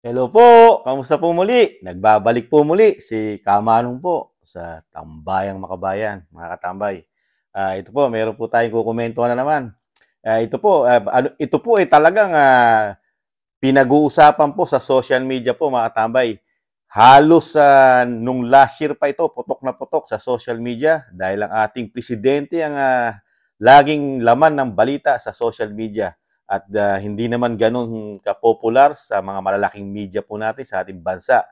Hello po! Kamusta po muli? Nagbabalik po muli si Kamanong po sa Tambayang Makabayan, mga katambay. Ito po, meron po tayong kukomentuhan na naman. Ito po ay talagang pinag-uusapan po sa social media po, mga katambay. Halos nung last year pa ito, putok na putok sa social media dahil ang ating presidente ang laging laman ng balita sa social media at hindi naman ganun kapopular sa mga malalaking media po natin sa ating bansa.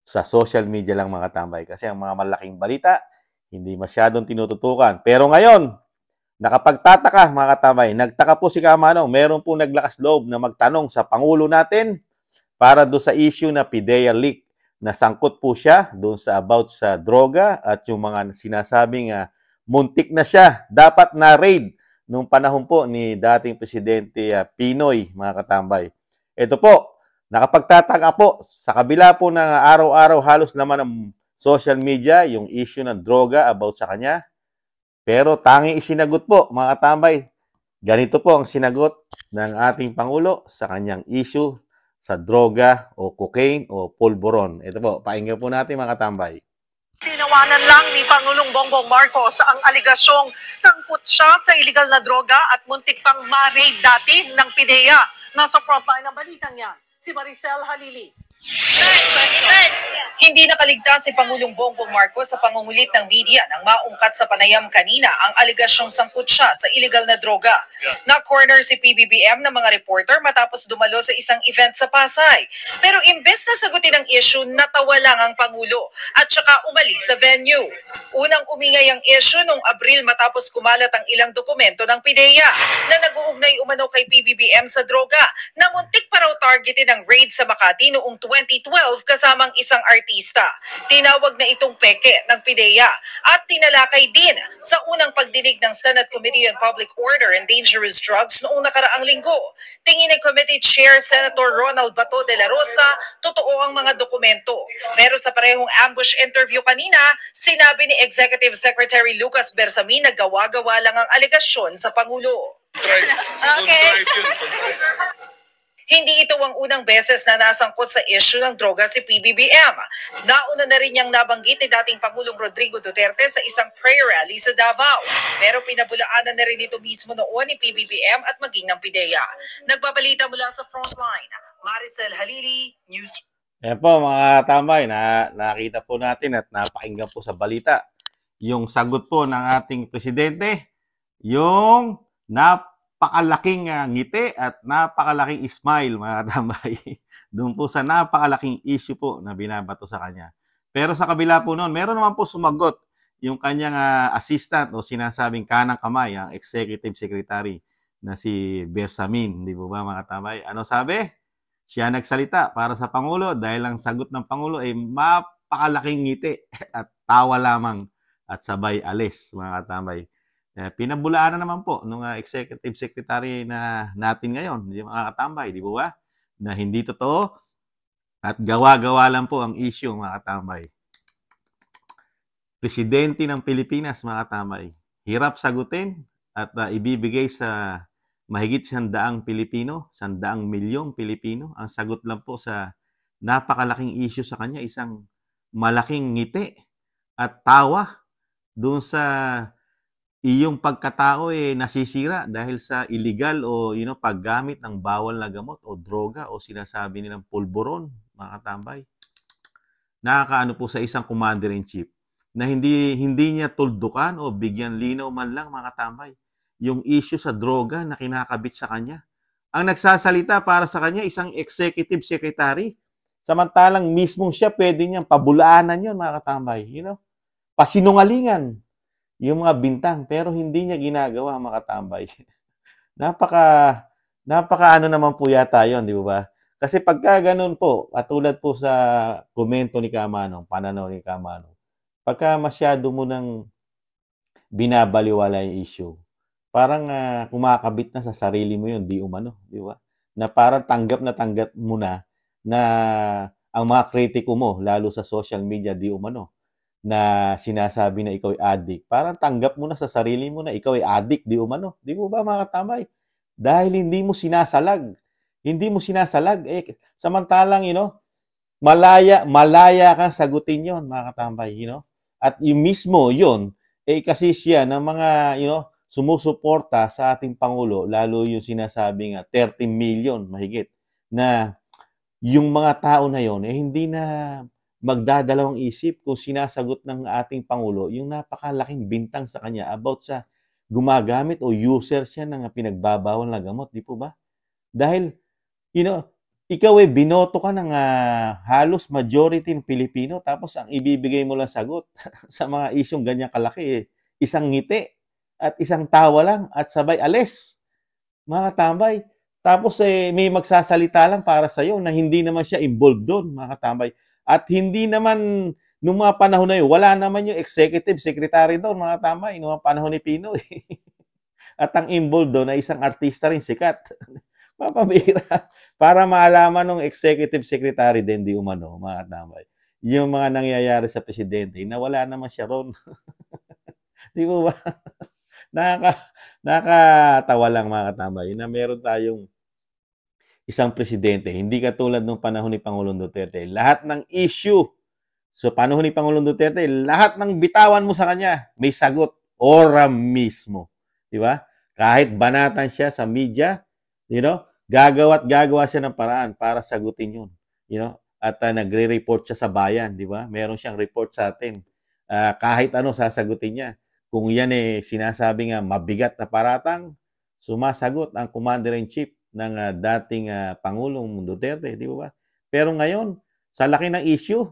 Sa social media lang mga katambay. Kasi ang mga malalaking balita, hindi masyadong tinututukan. Pero ngayon, nakapagtataka mga katambay, nagtaka po si Kamanong, meron po naglakas loob na magtanong sa Pangulo natin para do sa issue na PIDEA leak na sangkot po siya doon sa about sa droga at yung mga sinasabing muntik na siya dapat na raid nung panahon po ni dating presidente Pinoy, mga katambay. Ito po, nakapagtataka po sa kabila po ng araw-araw halos naman ng social media yung issue ng droga about sa kanya. Pero tanging isinagot po, mga katambay, ganito po ang sinagot ng ating Pangulo sa kanyang issue sa droga o cocaine o pulburon. Ito po, pakinggan po natin mga katambay. Tinawanan lang ni Pangulong Bongbong Marcos ang aligasyong sangkot siya sa iligal na droga at muntik pang ma-raid dati ng PIDEA. Nasa frontline ng balitang yan, si Maricel Halili. Hindi nakaligtas si Pangulong Bongbong Marcos sa pangungulit ng media nang maungkat sa panayam kanina ang aligasyong sangkot siya sa iligal na droga. Na-corner si PBBM ng mga reporter matapos dumalo sa isang event sa Pasay. Pero imbes na sagutin ang issue, natawa lang ang Pangulo at saka umalis sa venue. Unang umingay ang issue noong Abril matapos kumalat ang ilang dokumento ng PIDEA na nag-uugnay umano kay PBBM sa droga na muntik pa raw targeted ang raid sa Makati noong 2012 kasamang isang artista. Tinawag na itong peke ng PIDEA at tinalakay din sa unang pagdinig ng Senate Committee on Public Order and Dangerous Drugs noong nakaraang linggo. Tingin ni Committee Chair Senator Ronald Bato de la Rosa, totoo ang mga dokumento. Pero sa parehong ambush interview kanina, sinabi ni Executive Secretary Lucas Bersamin na gawa-gawa lang ang aligasyon sa Pangulo. Okay. Hindi ito ang unang beses na nasangkot sa issue ng droga si PBBM. Nauna na rin niyang nabanggit ni dating Pangulong Rodrigo Duterte sa isang prayer rally sa Davao. Pero pinabulaanan na rin ito mismo noon ni PBBM at maging ng PIDEA. Nagbabalita mula sa Frontline, Maricel Halili, News. Ayan po mga tambay, nakita po natin at napakinggan po sa balita yung sagot po ng ating presidente, yung napakalaking ngiti at napakalaking smile, mga tambay. Doon po sa napakalaking issue po na binabato sa kanya. Pero sa kabila po noon, meron naman po sumagot yung kanyang assistant o sinasabing kanang kamay, ang executive secretary na si Bersamin. Di po ba mga tambay? Ano sabi? Siya nagsalita para sa Pangulo dahil ang sagot ng Pangulo ay mapakalaking ngiti at tawa lamang at sabay alis, mga katambay. Pinabulaan na naman po nung executive secretary na natin ngayon, yung mga katambay, di ba? Na hindi totoo at gawa-gawa lang po ang issue, mga katambay. Presidente ng Pilipinas, mga katambay, hirap sagutin at ibibigay sa mahigit 100 Pilipino, 100 milyong Pilipino. Ang sagot lang po sa napakalaking issue sa kanya, isang malaking ngiti at tawa doon sa iyong pagkatao nasisira dahil sa illegal o paggamit ng bawal na gamot o droga o sinasabi nilang pulburon, mga katambay. Nakakaano po sa isang commander-in-chief na hindi niya tuldukan o bigyan linaw man lang, mga katambay, yung issue sa droga na kinakabit sa kanya. Ang nagsasalita para sa kanya, isang executive secretary. Samantalang mismong siya, pwede niyang pabulaanan yun, mga katambay. Pasinungalingan yung mga bintang, pero hindi niya ginagawa, mga katambay. napaka ano naman po yata yun, di ba? Kasi pagka ganun po, katulad po sa komento ni Kamanong, pananaw ni Kamanong, pagka masyado mo nang binabaliwala yung issue, parang kumakabit na sa sarili mo yun, di umano, di ba? Na parang tanggap mo na ang mga kritiko mo, lalo sa social media, di umano, na sinasabi na ikaw ay addict. Parang tanggap mo na sa sarili mo na ikaw ay addict, di umano. Di mo ba mga katambay? Dahil hindi mo sinasalag Hindi mo sinasalag. Samantalang, malaya kang sagutin yon mga katambay, At yung mismo, yun, kasi siya ng mga, sumusuporta sa ating Pangulo, lalo yung sinasabing 30 million mahigit, na yung mga tao na yon hindi na magdadalawang isip kung sinasagot ng ating Pangulo yung napakalaking bintang sa kanya about sa gumagamit o user siya ng pinagbabawal na gamot, di po ba? Dahil, ikaw binoto ka ng halos majority ng Pilipino tapos ang ibibigay mo lang sagot sa mga isyong ganyang kalaki, isang ngiti at isang tawa lang at sabay alis. Mga katambay. Tapos may magsasalita lang para sa iyo na hindi naman siya involved doon, mga katambay. At hindi naman, nung mga panahon na yun, wala naman yung executive secretary doon, mga katambay, nung mga panahon ni Pinoy. At ang involved doon ay isang artista rin sikat. Mapabira. Para maalaman ng executive secretary din, di umano, mga katambay, yung mga nangyayari sa presidente, na wala naman siya ron. Di mo ba? Nakakatawa lang, mga katambay, na meron tayong isang presidente, hindi katulad ng panahon ni Pangulong Duterte. Lahat ng issue sa panahon ni Pangulong Duterte, lahat ng bitawan mo sa kanya, may sagot, ora mismo. Di ba? Kahit banatan siya sa media, gagawa siya ng paraan para sagutin yun. At nagre-report siya sa bayan, di ba? Meron siyang report sa atin. Kahit ano sasagutin niya. Kung yan sinasabi nga mabigat na paratang, sumasagot ang Commander-in-Chief ng dating Pangulong Duterte, di ba? Pero ngayon, sa laki ng issue,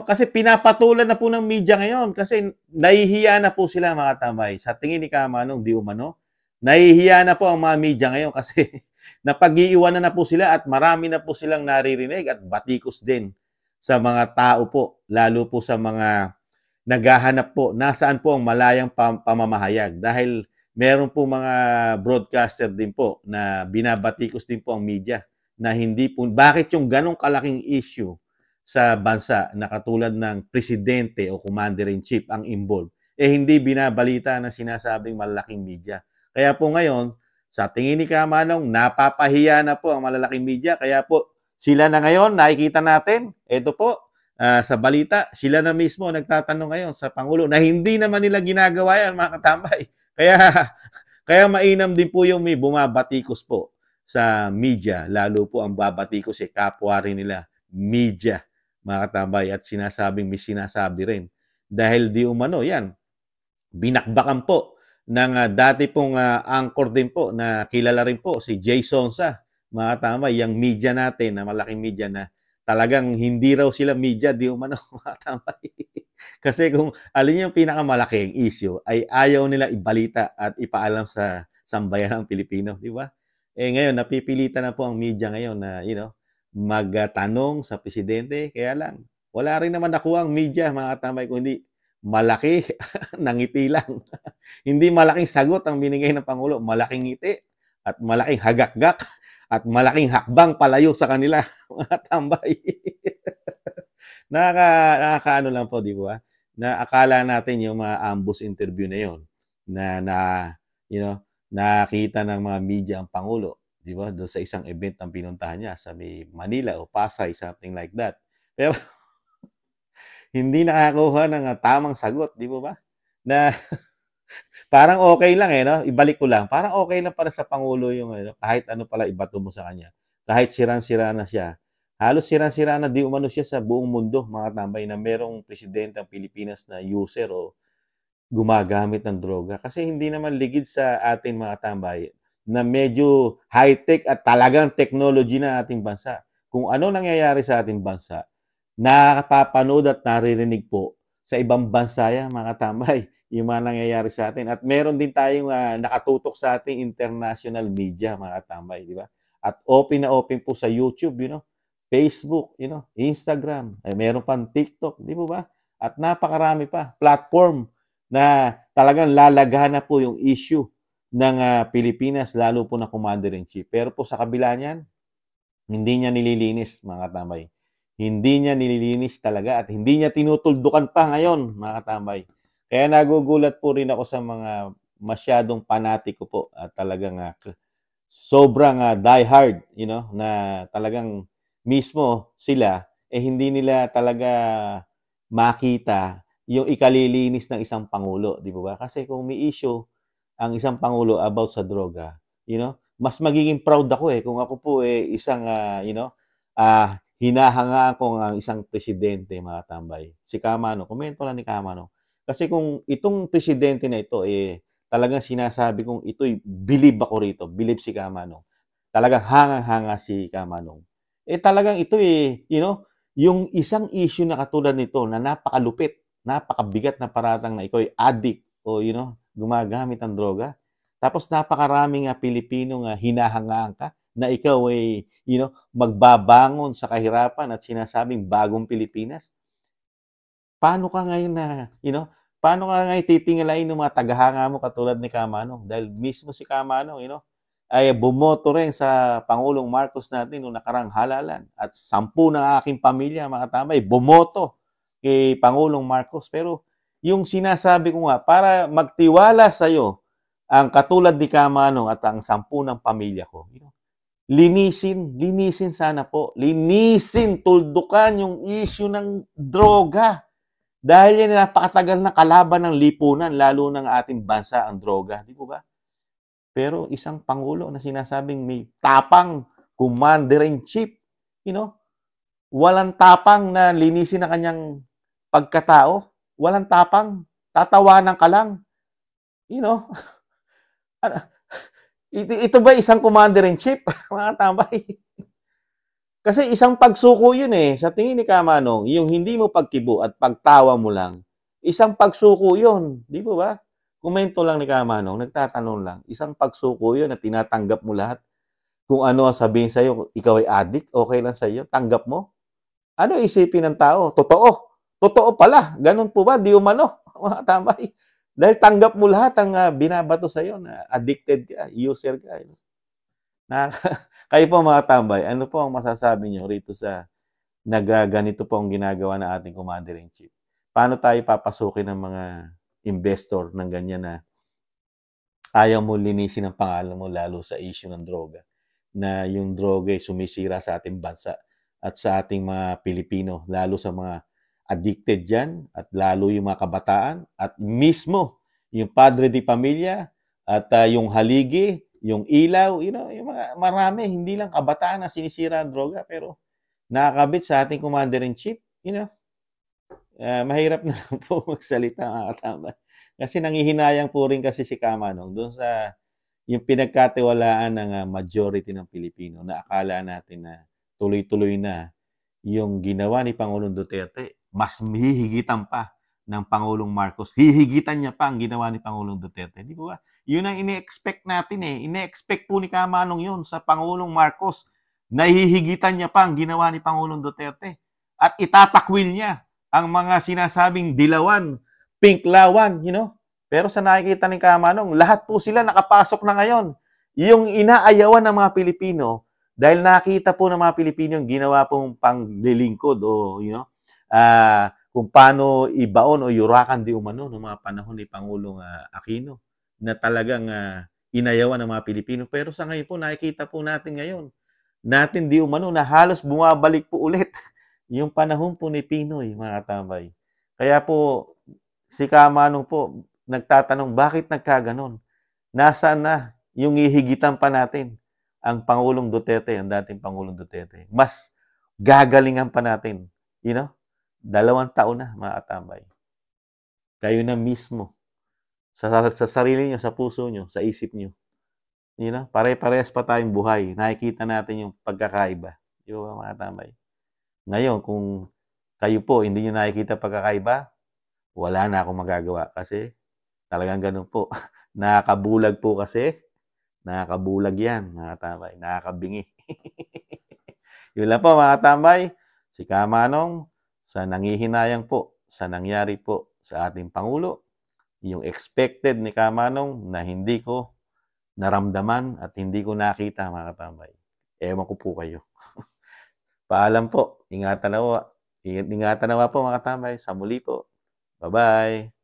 kasi pinapatulan na po ng media ngayon kasi nahihiya na po sila, mga tambay. Sa tingin ni Kamanong, di umano, nahihiya na po ang mga media ngayon kasi napag-iiwanan na po sila at marami na po silang naririnig at batikos din sa mga tao po, lalo po sa mga naghahanap po, nasaan po ang malayang pamamahayag dahil meron po mga broadcaster din po na binabatikos din po ang media na hindi po, bakit yung ganong kalaking issue sa bansa na katulad ng presidente o commander-in-chief ang involved, hindi binabalita na sinasabing malaking media. Kaya po ngayon, sa tingin ni Kamanong, napapahiya na po ang malalaking media. Kaya po, sila na ngayon, nakikita natin, ito po, sa balita, sila na mismo nagtatanong ngayon sa Pangulo na hindi naman nila ginagawa yan, mga katambay. Kaya mainam din po yung may bumabatikos po sa media, lalo po ang babatikos kapwa rin nila, media, mga katambay, at sinasabing may sinasabi rin. Dahil di umano, yan, binakbakan po ng dati pong anchor din po na kilala rin po si Jay Sonsa, mga katambay, yung media natin na malaking media na talagang hindi raw sila media, di umano, mga katambay. Kasi kung alin yung pinakamalaking issue ay ayaw nila ibalita at ipaalam sa sambayan ng Pilipino, di ba? Ngayon, napipilitan na po ang media ngayon na, magtanong sa presidente. Kaya lang, wala rin naman nakuha ang media, mga katambay, kung hindi malaki, nangiti lang. Hindi malaking sagot ang binigay ng Pangulo, malaking ngiti at malaking hagakgak at malaking hakbang palayo sa kanila, mga tambay. Nakakaano lang po, di ba? Na akala natin yung mga ambush interview na yon na nakita ng mga media ang Pangulo, di ba? Doon sa isang event ang pinuntahan niya sa Manila o Pasay, something like that. Pero hindi nakakuha ng tamang sagot, di ba? Na parang okay lang no? Ibalik ko lang. Parang okay lang para sa Pangulo yung kahit ano pala ibato mo sa kanya. Kahit sirang-sira na siya. Halos sirang-sira na di umano siya sa buong mundo, mga tambay, na merong presidente ng Pilipinas na user o gumagamit ng droga. Kasi hindi naman ligid sa atin, mga tambay, na medyo high-tech at talagang technology na ating bansa. Kung ano nangyayari sa ating bansa, nakapapanood at naririnig po sa ibang bansa yan, mga tambay, yung mga nangyayari sa atin. At meron din tayong nakatutok sa ating international media, mga tambay, di ba? At open na open po sa YouTube, Facebook, Instagram, meron pang TikTok, di ba? At napakarami pa platform na talagang lalagana po yung issue ng Pilipinas, lalo po na Commander-in-Chief. Pero po sa kabila niyan, hindi niya nililinis, mga katambay. Hindi niya nililinis talaga at hindi niya tinutuldukan pa ngayon, mga katambay. Kaya nagugulat po rin ako sa mga masyadong panatiko po at talagang sobrang die hard, na talagang mismo sila, hindi nila talaga makita yung ikalilinis ng isang pangulo, di ba? Kasi kung may issue ang isang pangulo about sa droga, mas magiging proud ako kung ako po isang hinahangaan ko ang isang presidente, mga tambay. Si Kamano, komento lang ni Kamano. Kasi kung itong presidente na ito talagang sinasabi kong ito'y believe ako rito, believe si Kamano. Talagang hangang-hanga si Kamano. Talagang ito yung isang issue na katulad nito na napakalupit, napakabigat na paratang na ikaw ay addict o gumagamit ng droga. Tapos napakaraming Pilipino nga hinahangaan ka na ikaw ay magbabangon sa kahirapan at sinasabing bagong Pilipinas. Paano ka ngayon paano ka ngayon titingalain ng mga tagahanga mo katulad ni Kamano? Dahil mismo si Kamano, ay bumoto rin sa Pangulong Marcos natin noong nakarang halalan. At 10 ng aking pamilya, mga tambay, bumoto kay Pangulong Marcos. Pero yung sinasabi ko nga, para magtiwala sa'yo ang katulad ni Kamano at ang 10 ng pamilya ko, linisin sana po. Linisin, tuldukan yung issue ng droga. Dahil yan napakatagal na kalaban ng lipunan, lalo ng ating bansa ang droga. Di ba? Pero isang pangulo na sinasabing may tapang, commander-in-chief, walang tapang na linisin ang kanyang pagkatao. Walang tapang. Tatawanan ka lang. Ito ba isang commander-in-chief? Mga tambay. Kasi isang pagsuko yun sa tingin ni Kamanong, yung hindi mo pagkibo at pagtawa mo lang, isang pagsuko yun. Di ba? Komento lang ni Kamanong, nagtatanong lang, isang pagsuko yun na tinatanggap mo lahat. Kung ano ang sabihin sa'yo, ikaw ay addict, okay lang sa'yo, tanggap mo. Ano isipin ng tao? Totoo. Totoo pala. Ganun po ba? Di umano. Mga tambay. Dahil tanggap mo lahat ang binabato sa'yo na addicted ka, user ka. Kayo po mga tambay, ano po ang masasabi nyo rito sa ganito po ang ginagawa ng ating Commander-in-Chief? Paano tayo papasukin ng mga investor ng ganyan na ayaw mo linisin ang pangalan mo lalo sa issue ng droga? Na yung droga ay sumisira sa ating bansa at sa ating mga Pilipino, lalo sa mga addicted dyan at lalo yung mga kabataan at mismo yung padre de pamilya at yung haligi, yung ilaw, yung mga marami, hindi lang kabataan na sinisira ang droga, pero nakakabit sa ating Commander-in-Chief, mahirap na lang po magsalita mga katama. Kasi nangihinayang po rin kasi si Kamanong doon sa yung pinagkatiwalaan ng majority ng Pilipino na akala natin na tuloy-tuloy na yung ginawa ni Pangulong Duterte, mas hihigitan pa ng Pangulong Marcos. Hihigitan niya pa ang ginawa ni Pangulong Duterte. Di ba? Yun ang ine-expect natin Ine-expect po ni Kamanong yun sa Pangulong Marcos. Nahihigitan niya pa ang ginawa ni Pangulong Duterte. At itatakwil niya ang mga sinasabing dilawan, pinklawan, Pero sa nakikita ni Kamanong, lahat po sila nakapasok na ngayon. Yung inaayawan ng mga Pilipino, dahil nakita po ng mga Pilipino yung ginawa pong panglilingkod o, kung paano ibaon o yurakan di umano ng mga panahon ni Pangulong Aquino na talagang inayawan ng mga Pilipino. Pero sa ngayon po, nakikita po natin ngayon, natin di umano na halos bumabalik po ulit yung panahon po ni Pinoy, mga tambay. Kaya po, si Kamanong po, nagtatanong, bakit nagkaganon? Nasaan na yung ihigitan pa natin ang Pangulong Duterte, ang dating Pangulong Duterte? Mas gagalingan pa natin, 2 taon na, mga katambay. Kayo na mismo, sa sarili nyo, sa puso nyo, sa isip nyo, pare-parehas pa tayong buhay. Nakikita natin yung pagkakaiba. Di ba, mga katambay? Ngayon, kung kayo po, hindi nyo nakikita pagkakaiba, wala na akong magagawa kasi talagang ganun po. Nakakabulag po kasi. Nakakabulag yan, mga katambay. Nakakabingi. Yun lang po, mga katambay. Si Kamanong, sa nangihinayang po, sa nangyari po sa ating Pangulo, yung expected ni Kamanong na hindi ko naramdaman at hindi ko nakita, mga katambay. Ewan ko po kayo. Paalam po. Ingatan nawa po, mga katambay. Sa muli po. Bye-bye.